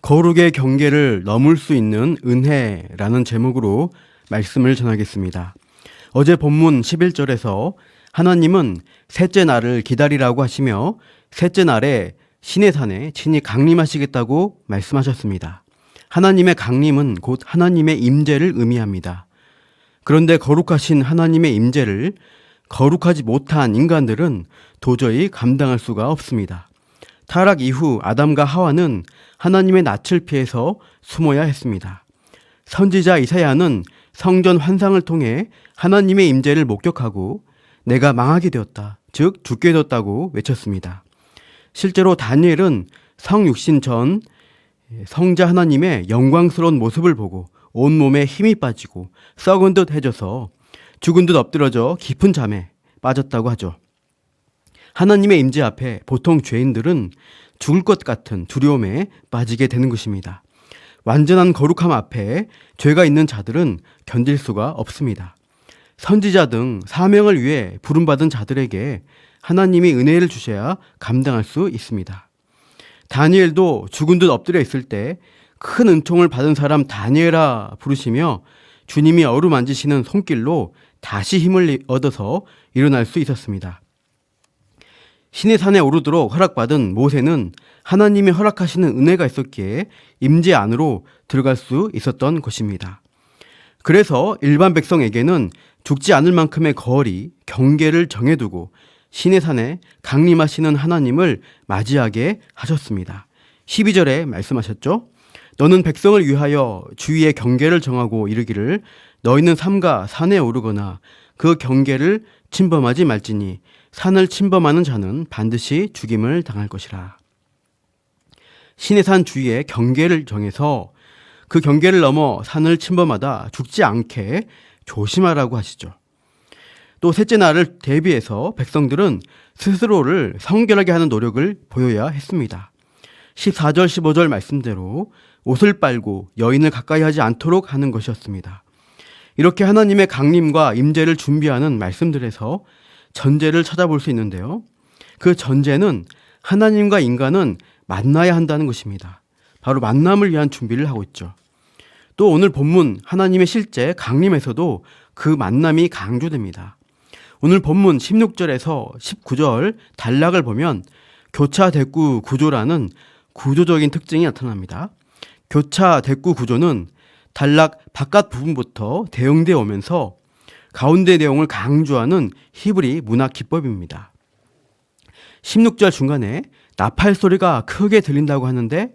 거룩의 경계를 넘을 수 있는 은혜라는 제목으로 말씀을 전하겠습니다. 어제 본문 11절에서 하나님은 셋째 날을 기다리라고 하시며 셋째 날에 시내산에 친히 강림하시겠다고 말씀하셨습니다. 하나님의 강림은 곧 하나님의 임재를 의미합니다. 그런데 거룩하신 하나님의 임재를 거룩하지 못한 인간들은 도저히 감당할 수가 없습니다. 타락 이후 아담과 하와는 하나님의 낯을 피해서 숨어야 했습니다. 선지자 이사야는 성전 환상을 통해 하나님의 임재를 목격하고 내가 망하게 되었다, 즉 죽게 되었다고 외쳤습니다. 실제로 다니엘은 성육신 전 성자 하나님의 영광스러운 모습을 보고 온몸에 힘이 빠지고 썩은 듯 해져서 죽은 듯 엎드러져 깊은 잠에 빠졌다고 하죠. 하나님의 임재 앞에 보통 죄인들은 죽을 것 같은 두려움에 빠지게 되는 것입니다. 완전한 거룩함 앞에 죄가 있는 자들은 견딜 수가 없습니다. 선지자 등 사명을 위해 부름받은 자들에게 하나님이 은혜를 주셔야 감당할 수 있습니다. 다니엘도 죽은 듯 엎드려 있을 때 큰 은총을 받은 사람 다니엘아 부르시며 주님이 어루만지시는 손길로 다시 힘을 얻어서 일어날 수 있었습니다. 시내산에 오르도록 허락받은 모세는 하나님이 허락하시는 은혜가 있었기에 임재 안으로 들어갈 수 있었던 것입니다. 그래서 일반 백성에게는 죽지 않을 만큼의 거리, 경계를 정해두고 시내산에 강림하시는 하나님을 맞이하게 하셨습니다. 12절에 말씀하셨죠. 너는 백성을 위하여 주위의 경계를 정하고 이르기를 너희는 삼가 산에 오르거나 그 경계를 침범하지 말지니 산을 침범하는 자는 반드시 죽임을 당할 것이라. 시내산 주위에 경계를 정해서 그 경계를 넘어 산을 침범하다 죽지 않게 조심하라고 하시죠. 또 셋째 날을 대비해서 백성들은 스스로를 성결하게 하는 노력을 보여야 했습니다. 14절 15절 말씀대로 옷을 빨고 여인을 가까이 하지 않도록 하는 것이었습니다. 이렇게 하나님의 강림과 임재를 준비하는 말씀들에서 전제를 찾아볼 수 있는데요. 그 전제는 하나님과 인간은 만나야 한다는 것입니다. 바로 만남을 위한 준비를 하고 있죠. 또 오늘 본문 하나님의 실제 강림에서도 그 만남이 강조됩니다. 오늘 본문 16절에서 19절 단락을 보면 교차 대구 구조라는 구조적인 특징이 나타납니다. 교차 대구 구조는 단락 바깥 부분부터 대응되어 오면서 가운데 내용을 강조하는 히브리 문학 기법입니다. 16절 중간에 나팔 소리가 크게 들린다고 하는데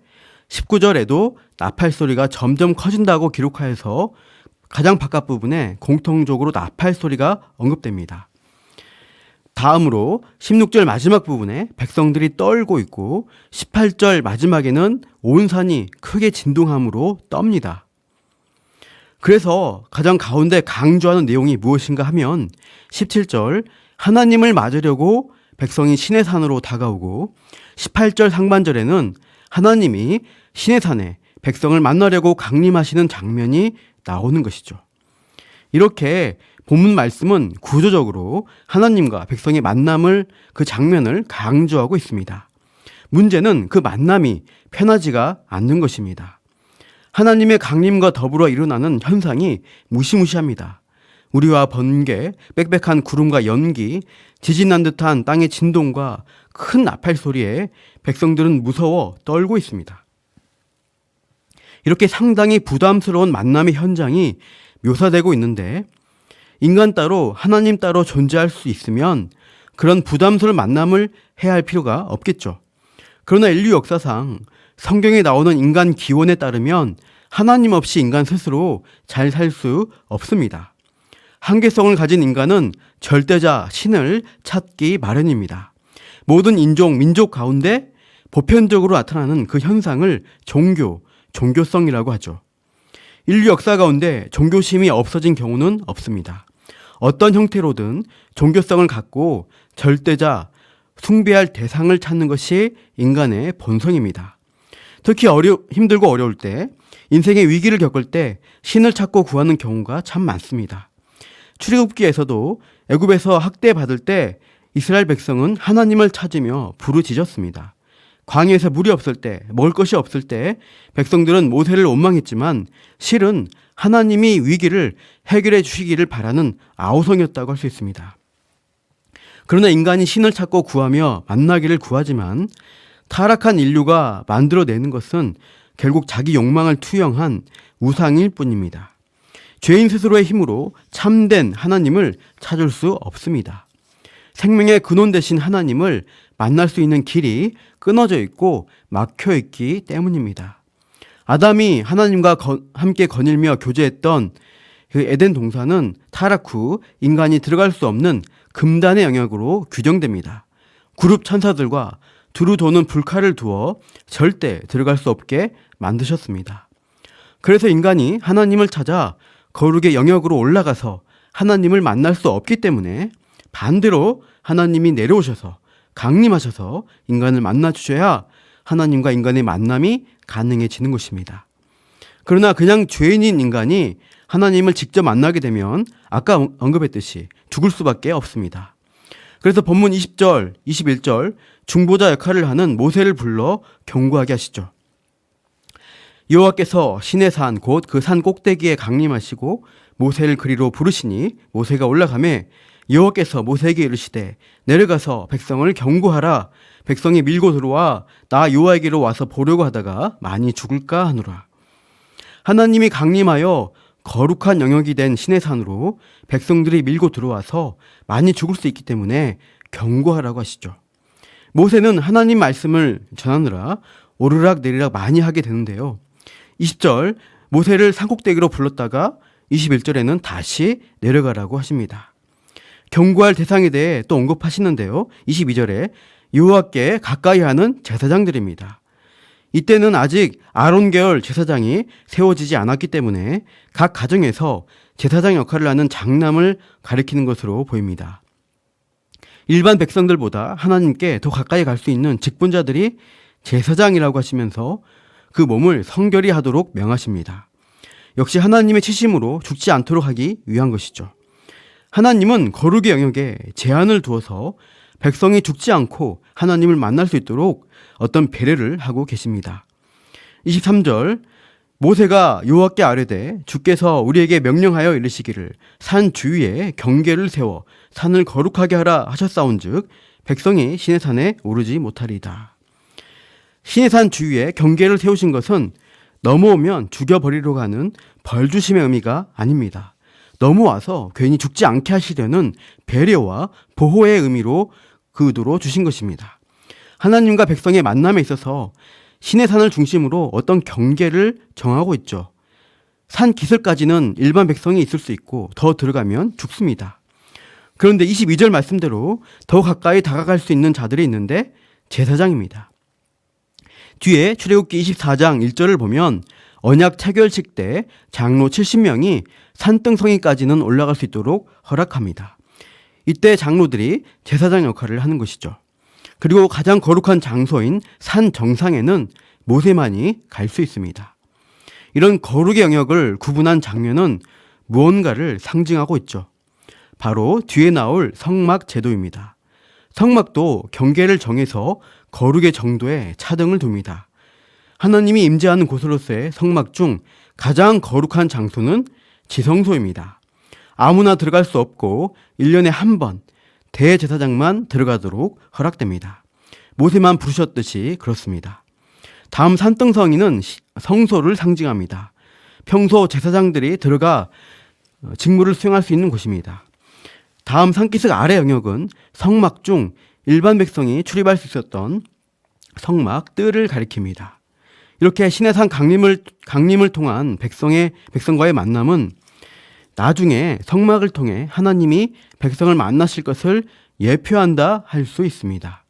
19절에도 나팔 소리가 점점 커진다고 기록하여서 가장 바깥 부분에 공통적으로 나팔 소리가 언급됩니다. 다음으로 16절 마지막 부분에 백성들이 떨고 있고 18절 마지막에는 온 산이 크게 진동함으로 떱니다. 그래서 가장 가운데 강조하는 내용이 무엇인가 하면 17절 하나님을 맞으려고 백성이 시내산으로 다가오고 18절 상반절에는 하나님이 시내산에 백성을 만나려고 강림하시는 장면이 나오는 것이죠. 이렇게 본문 말씀은 구조적으로 하나님과 백성의 만남을 그 장면을 강조하고 있습니다. 문제는 그 만남이 편하지가 않는 것입니다. 하나님의 강림과 더불어 일어나는 현상이 무시무시합니다. 우리와 번개, 빽빽한 구름과 연기, 지진난 듯한 땅의 진동과 큰 나팔 소리에 백성들은 무서워 떨고 있습니다. 이렇게 상당히 부담스러운 만남의 현장이 묘사되고 있는데 인간 따로 하나님 따로 존재할 수 있으면 그런 부담스러운 만남을 해야 할 필요가 없겠죠. 그러나 인류 역사상 성경에 나오는 인간 기원에 따르면 하나님 없이 인간 스스로 잘 살 수 없습니다. 한계성을 가진 인간은 절대자 신을 찾기 마련입니다. 모든 인종, 민족 가운데 보편적으로 나타나는 그 현상을 종교성이라고 하죠. 인류 역사 가운데 종교심이 없어진 경우는 없습니다. 어떤 형태로든 종교성을 갖고 절대자, 숭배할 대상을 찾는 것이 인간의 본성입니다. 특히 힘들고 어려울 때, 인생의 위기를 겪을 때 신을 찾고 구하는 경우가 참 많습니다. 출애굽기에서도 애굽에서 학대받을 때 이스라엘 백성은 하나님을 찾으며 부르짖었습니다. 광야에서 물이 없을 때, 먹을 것이 없을 때 백성들은 모세를 원망했지만 실은 하나님이 위기를 해결해 주시기를 바라는 아우성이었다고 할 수 있습니다. 그러나 인간이 신을 찾고 구하며 만나기를 구하지만 타락한 인류가 만들어내는 것은 결국 자기 욕망을 투영한 우상일 뿐입니다. 죄인 스스로의 힘으로 참된 하나님을 찾을 수 없습니다. 생명의 근원 되신 하나님을 만날 수 있는 길이 끊어져 있고 막혀 있기 때문입니다. 아담이 하나님과 함께 거닐며 교제했던 그 에덴 동산은 타락 후 인간이 들어갈 수 없는 금단의 영역으로 규정됩니다. 그룹 천사들과 두루 도는 불칼을 두어 절대 들어갈 수 없게 만드셨습니다. 그래서 인간이 하나님을 찾아 거룩의 영역으로 올라가서 하나님을 만날 수 없기 때문에 반대로 하나님이 내려오셔서 강림하셔서 인간을 만나 주셔야 하나님과 인간의 만남이 가능해지는 것입니다. 그러나 그냥 죄인인 인간이 하나님을 직접 만나게 되면 아까 언급했듯이 죽을 수밖에 없습니다. 그래서 본문 20절, 21절 중보자 역할을 하는 모세를 불러 경고하게 하시죠. 여호와께서 시내산 곧 그 산 꼭대기에 강림하시고 모세를 그리로 부르시니 모세가 올라가매 여호와께서 모세에게 이르시되 내려가서 백성을 경고하라. 백성이 밀고 들어와 나 여호와에게로 와서 보려고 하다가 많이 죽을까 하노라. 하나님이 강림하여 거룩한 영역이 된 시내산으로 백성들이 밀고 들어와서 많이 죽을 수 있기 때문에 경고하라고 하시죠. 모세는 하나님 말씀을 전하느라 오르락 내리락 많이 하게 되는데요. 20절 모세를 산꼭대기로 불렀다가 21절에는 다시 내려가라고 하십니다. 경고할 대상에 대해 또 언급하시는데요. 22절에 여호와께 가까이 하는 제사장들입니다. 이때는 아직 아론 계열 제사장이 세워지지 않았기 때문에 각 가정에서 제사장 역할을 하는 장남을 가리키는 것으로 보입니다. 일반 백성들보다 하나님께 더 가까이 갈 수 있는 직분자들이 제사장이라고 하시면서 그 몸을 성결히 하도록 명하십니다. 역시 하나님의 치심으로 죽지 않도록 하기 위한 것이죠. 하나님은 거룩의 영역에 제한을 두어서 백성이 죽지 않고 하나님을 만날 수 있도록 어떤 배려를 하고 계십니다. 23절 모세가 여호와께 아뢰되 주께서 우리에게 명령하여 이르시기를 산 주위에 경계를 세워 산을 거룩하게 하라 하셨사온즉 백성이 시내산에 오르지 못하리이다. 시내산 주위에 경계를 세우신 것은 넘어오면 죽여버리려고 하는 벌주심의 의미가 아닙니다. 넘어와서 괜히 죽지 않게 하시려는 배려와 보호의 의미로 그 의도로 주신 것입니다. 하나님과 백성의 만남에 있어서 시내산을 중심으로 어떤 경계를 정하고 있죠. 산 기슭까지는 일반 백성이 있을 수 있고 더 들어가면 죽습니다. 그런데 22절 말씀대로 더 가까이 다가갈 수 있는 자들이 있는데 제사장입니다. 뒤에 출애굽기 24장 1절을 보면 언약 체결식 때 장로 70명이 산등성이까지는 올라갈 수 있도록 허락합니다. 이때 장로들이 제사장 역할을 하는 것이죠. 그리고 가장 거룩한 장소인 산 정상에는 모세만이 갈 수 있습니다. 이런 거룩의 영역을 구분한 장면은 무언가를 상징하고 있죠. 바로 뒤에 나올 성막 제도입니다. 성막도 경계를 정해서 거룩의 정도에 차등을 둡니다. 하나님이 임재하는 곳으로서의 성막 중 가장 거룩한 장소는 지성소입니다. 아무나 들어갈 수 없고 1년에 한 번 대제사장만 들어가도록 허락됩니다. 모세만 부르셨듯이 그렇습니다. 다음 산등성이는 성소를 상징합니다. 평소 제사장들이 들어가 직무를 수행할 수 있는 곳입니다. 다음 산기슭 아래 영역은 성막 중 일반 백성이 출입할 수 있었던 성막 뜰을 가리킵니다. 이렇게 시내산 강림을 통한 백성과의 만남은 나중에 성막을 통해 하나님이 백성을 만나실 것을 예표한다 할 수 있습니다.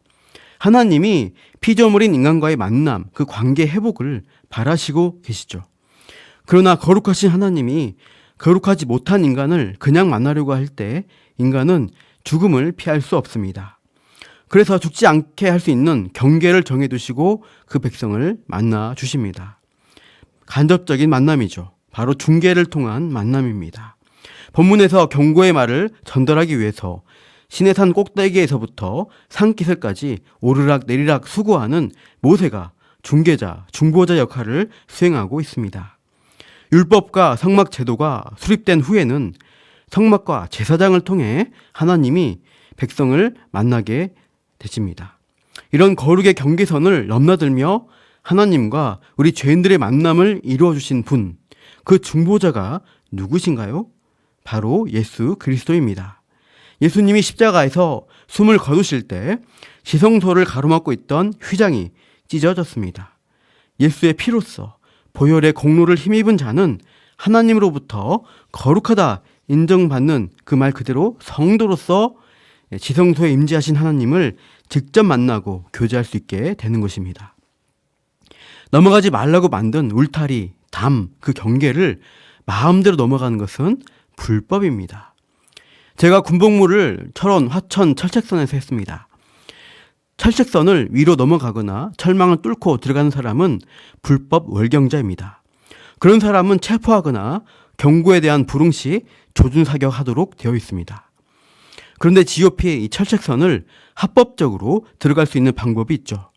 하나님이 피조물인 인간과의 만남, 그 관계 회복을 바라시고 계시죠. 그러나 거룩하신 하나님이 거룩하지 못한 인간을 그냥 만나려고 할 때 인간은 죽음을 피할 수 없습니다. 그래서 죽지 않게 할 수 있는 경계를 정해두시고 그 백성을 만나 주십니다. 간접적인 만남이죠. 바로 중계를 통한 만남입니다. 본문에서 경고의 말을 전달하기 위해서 시내산 꼭대기에서부터 산기슭까지 오르락 내리락 수고하는 모세가 중개자, 중보자 역할을 수행하고 있습니다. 율법과 성막 제도가 수립된 후에는 성막과 제사장을 통해 하나님이 백성을 만나게 되십니다. 이런 거룩의 경계선을 넘나들며 하나님과 우리 죄인들의 만남을 이루어 주신 분, 그 중보자가 누구신가요? 바로 예수 그리스도입니다. 예수님이 십자가에서 숨을 거두실 때 지성소를 가로막고 있던 휘장이 찢어졌습니다. 예수의 피로써 보혈의 공로를 힘입은 자는 하나님으로부터 거룩하다 인정받는 그 말 그대로 성도로서 지성소에 임재하신 하나님을 직접 만나고 교제할 수 있게 되는 것입니다. 넘어가지 말라고 만든 울타리, 담, 그 경계를 마음대로 넘어가는 것은 불법입니다. 제가 군복무를 철원, 화천, 철책선에서 했습니다. 철책선을 위로 넘어가거나 철망을 뚫고 들어가는 사람은 불법 월경자입니다. 그런 사람은 체포하거나 경고에 대한 불응 시 조준사격하도록 되어 있습니다. 그런데 GOP 이 철책선을 합법적으로 들어갈 수 있는 방법이 있죠.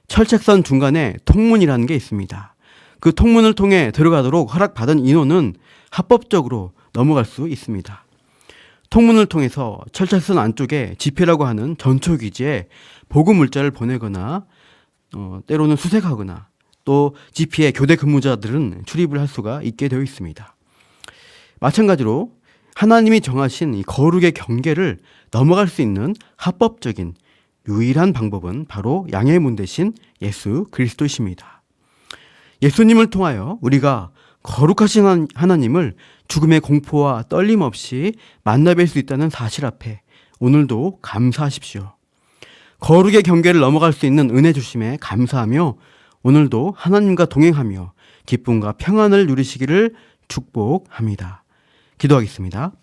철책선 중간에 통문이라는 게 있습니다. 그 통문을 통해 들어가도록 허락받은 인원은 합법적으로 넘어갈 수 있습니다. 통문을 통해서 철책선 안쪽에 집회라고 하는 전초기지에 보급 물자를 보내거나 때로는 수색하거나 또 GP의 교대 근무자들은 출입을 할 수가 있게 되어 있습니다. 마찬가지로 하나님이 정하신 이 거룩의 경계를 넘어갈 수 있는 합법적인 유일한 방법은 바로 양의 문 대신 예수 그리스도이십니다. 예수님을 통하여 우리가 거룩하신 하나님을 죽음의 공포와 떨림 없이 만나뵐 수 있다는 사실 앞에 오늘도 감사하십시오. 거룩의 경계를 넘어갈 수 있는 은혜 주심에 감사하며 오늘도 하나님과 동행하며 기쁨과 평안을 누리시기를 축복합니다. 기도하겠습니다.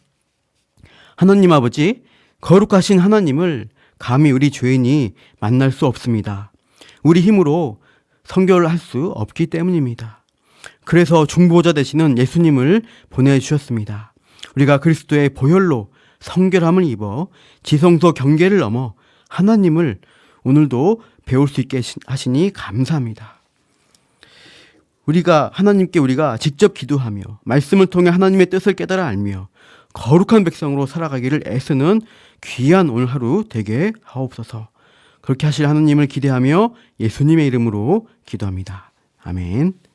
하나님 아버지, 거룩하신 하나님을 감히 우리 죄인이 만날 수 없습니다. 우리 힘으로 선교를 할 수 없기 때문입니다. 그래서 중보자 되시는 예수님을 보내주셨습니다. 우리가 그리스도의 보혈로 성결함을 입어 지성소 경계를 넘어 하나님을 오늘도 배울 수 있게 하시니 감사합니다. 우리가 직접 기도하며 말씀을 통해 하나님의 뜻을 깨달아 알며 거룩한 백성으로 살아가기를 애쓰는 귀한 오늘 하루 되게 하옵소서. 그렇게 하실 하나님을 기대하며 예수님의 이름으로 기도합니다. 아멘.